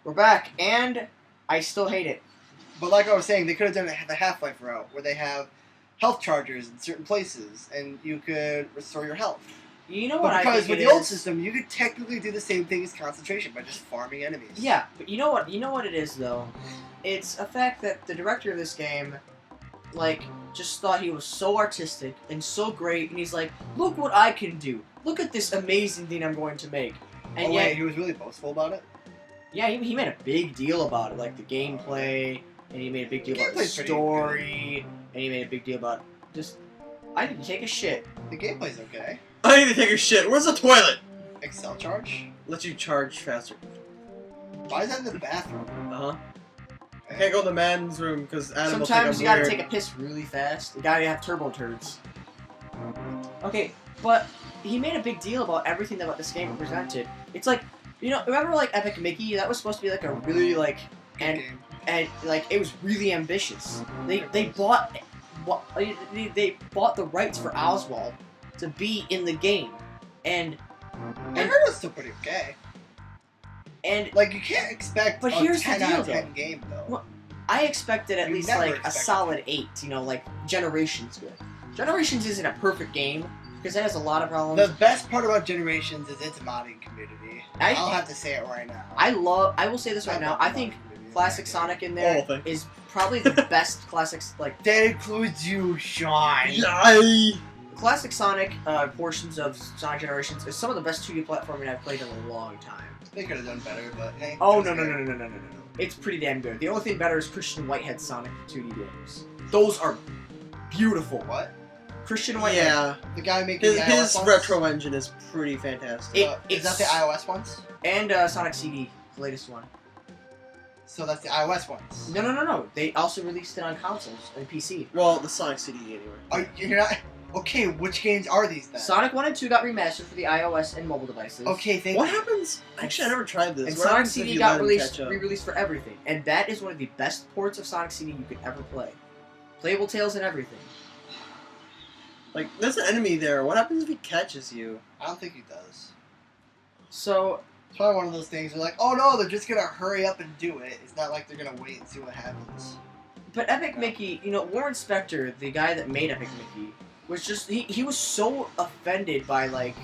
We're back, and I still hate it. But like I was saying, they could have done the Half-Life route, where they have health chargers in certain places, and you could restore your health. You know what But I because think with it the old is? system, you could technically do the same thing as concentration by just farming enemies. Yeah, but you know what? You know what it is though. It's a fact that the director of this game, like, just thought he was so artistic and so great, and he's like, "Look what I can do! Look at this amazing thing I'm going to make!" And Oh yet, wait, he was really boastful about it? yeah, he made a big deal about it, like the gameplay, and he made a big deal about the Gameplay's pretty story, and he made a big deal about just. I need to take a shit. The gameplay's okay. I need to take a shit. Where's the toilet? Excel charge? Let you charge faster. Why is that in the bathroom? Uh-huh. I can't go in the man's room because Adam will think Sometimes I'm you gotta weird. take a piss really fast. You gotta have turbo turds. Okay, but he made a big deal about everything about this game presented. It's like, you know, remember like Epic Mickey? That was supposed to be like a really like Good game. and like it was really ambitious. They bought they bought the rights for Oswald to be in the game, and I heard it was still pretty okay. and Like, you can't expect But a here's the 10 deal, out of 10 though. game, though. Well, I expected at You least never like a expected solid 8. You know, like Generations good. Generations isn't a perfect game because it has a lot of problems. The best part about Generations is its modding community. I'll have to say it right now. I will say this right now. I think Classic Sonic in The there whole thing. is probably the best classics. Like That includes you, Sean. Yay! Classic Sonic portions of Sonic Generations is some of the best 2D platforming I've played in a long time. They could have done better, but hey. Oh it no was no good. no no no no no no no! It's pretty damn good. The only thing better is Christian Whitehead Sonic 2D games. Those are beautiful. What? Christian Whitehead. Yeah. The guy making the iOS His ones? retro engine is pretty fantastic. Is that the iOS ones? And Sonic CD, the latest one. So that's the iOS ones. No no no no! They also released it on consoles and PC. Well, the Sonic CD anyway. You're not. Okay, which games are these then? Sonic 1 and 2 got remastered for the iOS and mobile devices. Okay, thank What you. happens? Actually, I never tried this. And What Sonic happens if CD you got let him released, catch up? re-released for everything, and that is one of the best ports of Sonic CD you could ever play. Playable tales and everything. Like, there's an enemy there. What happens if he catches you? I don't think he does. So It's probably one of those things where like, oh no, they're just gonna hurry up and do it. It's not like they're gonna wait and see what happens. but Epic Mickey, you know, Warren Spector, the guy that made Epic Mickey, was just he was so offended by like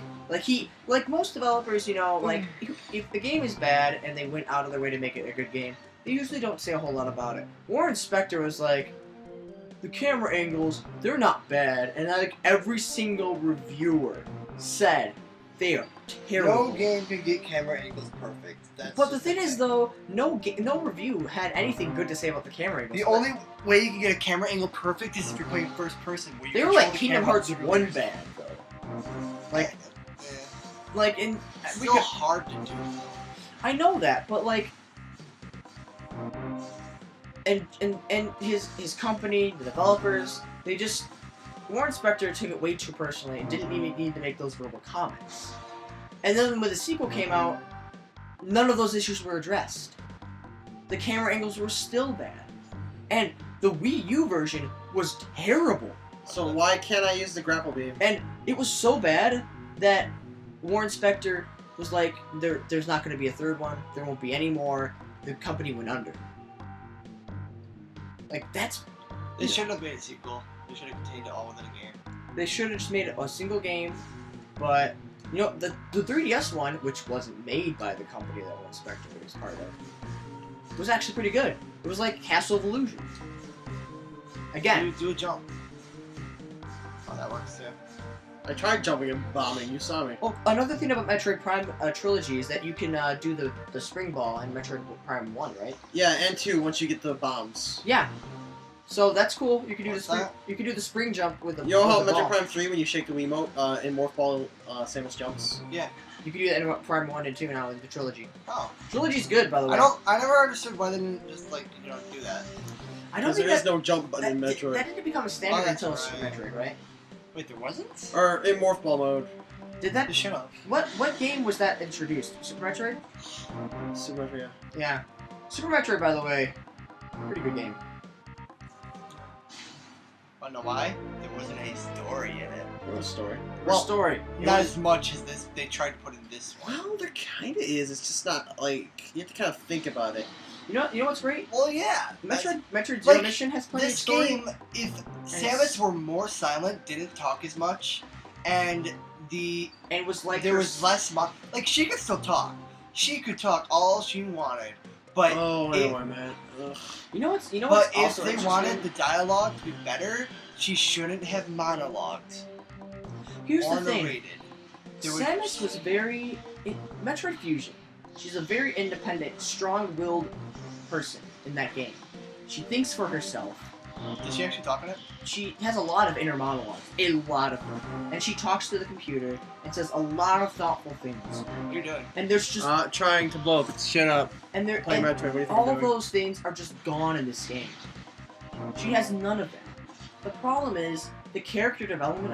most developers, you know, like if the game is bad and they went out of their way to make it a good game, they usually don't say a whole lot about it. Warren Spector was like, the camera angles, they're not bad, and like every single reviewer said they are terrible. No game can get camera angles perfect. That's But the just thing is, though, no review had anything good to say about the camera angles. the only way you can get a camera angle perfect is if you're playing first person. Where you they were control like the Kingdom camera Hearts literally. 1 bad, though. Like, Yeah. like in It's we still could, hard to do. I know that, but like, and his company, the developers, they just Warren Spector took it way too personally and didn't even need to make those verbal comments. And then when the sequel came out, none of those issues were addressed. The camera angles were still bad, and the Wii U version was terrible. So why can't I use the grapple beam? And it was so bad that Warren Spector was like, there's not going to be a third one. There won't be any more. The company went under. Like, that's... They shouldn't have made a sequel. They should have contained it all within a game. They should have just made it a single game, but... You know, the 3DS one, which wasn't made by the company that Warren Spector was part of, was actually pretty good. It was like Castle of Illusion. Again, Do a jump. Oh, that works too. I tried jumping and bombing. You saw me. oh, another thing about Metroid Prime Trilogy is that you can do the spring ball in Metroid Prime 1, right? Yeah, and 2 once you get the bombs. Yeah. So that's cool. You can do What's the spring, that? you can do the spring jump with the. You know how with the Metroid ball. Prime 3 when you shake the Wiimote in Morph Ball, Samus jumps? Yeah. You can do that in Prime 1 and 2 now in the trilogy. Oh. Trilogy's good, by the way. I never understood why they didn't just like do that. I don't Because think there is that, no jump button in that, Metroid. that didn't become a standard Oh, that's until right. Super Metroid, right? Wait, there wasn't? Or in Morph Ball mode. Did that? Shut up. What game was that introduced? Super Metroid? Super Metroid, yeah. Yeah. Super Metroid, by the way, pretty good game. Wanna know why? There wasn't any story in it. What story? Well, story. Not as much as this they tried to put in this one. Well, there kind of is. It's just not like you have to kind of think about it. You know what's great? Well, yeah. Metroid Zero like, Mission has plenty of This story. game, if Samus were more silent, didn't talk as much, and And was like there was less like she could still talk. She could talk all she wanted, but Oh, I know what I meant. Ugh. You know what's but also if they interesting? wanted the dialogue to be better, she shouldn't have monologued Here's or the thing. narrated. There was- Samus was very Metroid Fusion. She's a very independent, strong-willed person in that game. She thinks for herself. Did she actually talk in it? She has a lot of inner monologues, a lot of them, and she talks to the computer and says a lot of thoughtful things. What are you doing? And there's just Trying to blow shit up. and there Play and Metroid. What do you think all you're of doing? those things are just gone in this game. She has none of them. The problem is the character development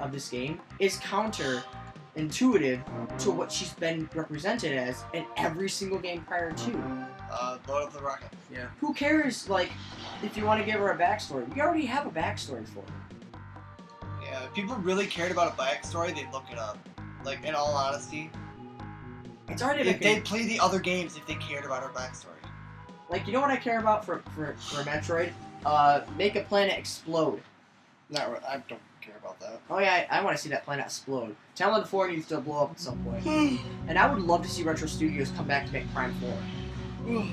of this game is counterintuitive to what she's been represented as in every single game prior to. Lord of the Rocket. Yeah. Who cares, like, if you want to give her a backstory? We already have a backstory for her. Yeah, if people really cared about a backstory, they'd look it up. Like, in all honesty, It's already if they'd play the other games if they cared about her backstory. like, you know what I care about for Metroid? Make a planet explode. Not really, I don't care about that. Oh yeah, I want to see that planet explode. Talon 4 needs to blow up at some point. And I would love to see Retro Studios come back to make Prime 4.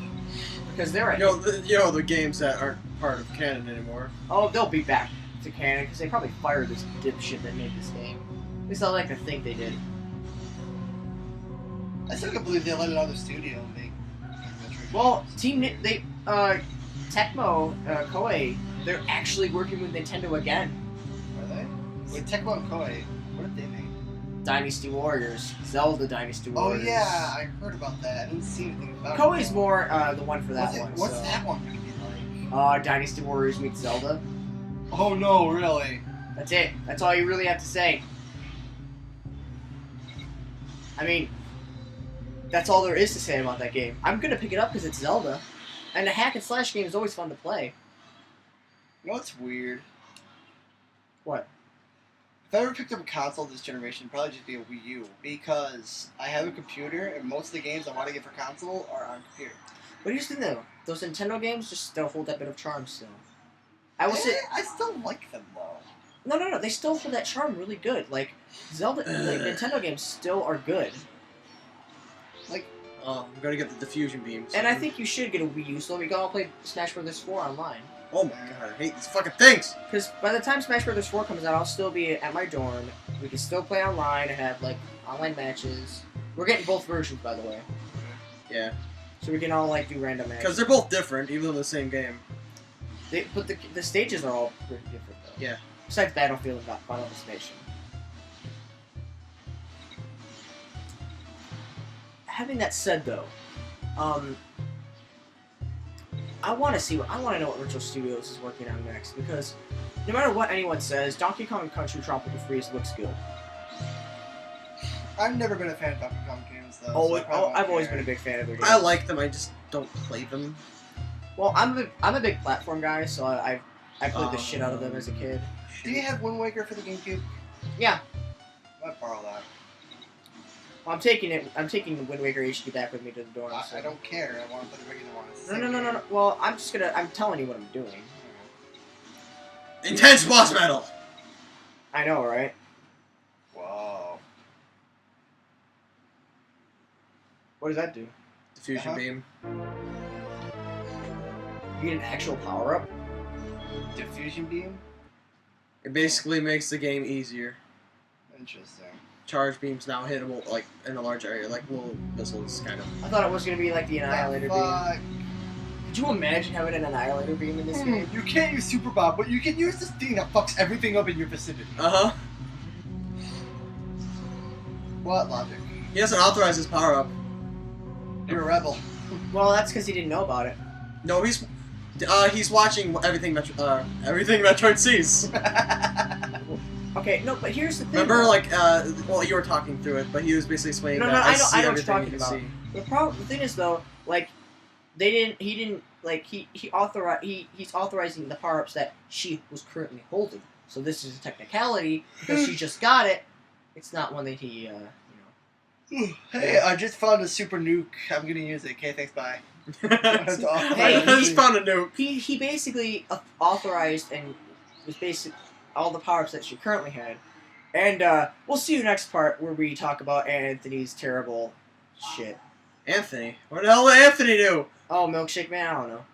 Because they're at... The games that aren't part of canon anymore. Oh, they'll be back to canon, because they probably fired this dipshit that made this game. At least I like to think they did. I still can't believe they let another studio make Metroid. Well, Tecmo, Koei, they're actually working with Nintendo again. Are they? Wait, Tecmo and Koei, what did they make? Dynasty Warriors. Zelda Dynasty Oh Warriors. yeah, I heard about that. I didn't see anything about it. Koei's more the one for that one. What's so. that one gonna be like? Dynasty Warriors meets Zelda. Oh no, really? That's it. That's all you really have to say. I mean, that's all there is to say about that game. I'm gonna pick it up because it's Zelda, and a hack and slash game is always fun to play. You know what's weird? What? If I ever picked up a console this generation, it'd probably just be a Wii U, because I have a computer, and most of the games I want to get for console are on computer. But here's the thing, though. Those Nintendo games just still hold that bit of charm still. I will say... I still like them, though. No. They still hold that charm really good. Like, Zelda... like, Nintendo games still are good. Like... Oh, I'm gonna get the diffusion beam. And I think you should get a Wii U so we can all play Smash Bros. 4 online. Oh my god, I hate these fucking things! Because by the time Smash Bros. 4 comes out, I'll still be at my dorm. We can still play online and have, like, online matches. We're getting both versions, by the way. Yeah. So we can all, like, do random matches. Because they're both different, even though they're the same game. But the stages are all pretty different, though. Yeah. Besides Battlefield and Final Destination. Having that said, though, I want to know what Retro Studios is working on next, because no matter what anyone says, Donkey Kong Country Tropical Freeze looks good. I've never been a fan of Donkey Kong games, though. So I've always been a big fan of their games. I like them, I just don't play them. Well, I'm a big platform guy, so I played the shit out of them as a kid. Do you have Wind Waker for the GameCube? Yeah. I might borrow that. Well, I'm taking the Wind Waker HD back with me to the dorm. So. I don't care. I want to play the regular one. It's the same No. game. Well, I'm telling you what I'm doing. Intense boss battle! I know, right? Whoa. What does that do? Diffusion beam. You get an actual power up. Diffusion beam? It basically makes the game easier. Interesting. Charge beams now hittable, like, in a large area, like little missiles, kind of. I thought it was gonna be like the Annihilator beam. Fuck. Could you imagine having an Annihilator beam in this game? You can't use Super Bob, but you can use this thing that fucks everything up in your vicinity. Uh-huh. What logic? He hasn't authorized his power-up. You're a rebel. Well, that's because he didn't know about it. No, he's watching everything Metroid sees. Okay, no, but here's the thing. Remember, though. like, well, you were talking through it, but he was basically explaining No, that I know see what you're everything talking you about. see. The thing is though, like, he didn't he's authorizing the power ups that she was currently holding. So this is a technicality because she just got it. It's not one that he Hey, I just found a super nuke. I'm gonna use it. Okay, thanks. Bye. That's awesome. Hey, I just found a nuke. He basically authorized and was basic all the power ups that she currently had. And we'll see you next part where we talk about Anthony's terrible shit. Anthony? What the hell did Anthony do? Oh, Milkshake Man? I don't know.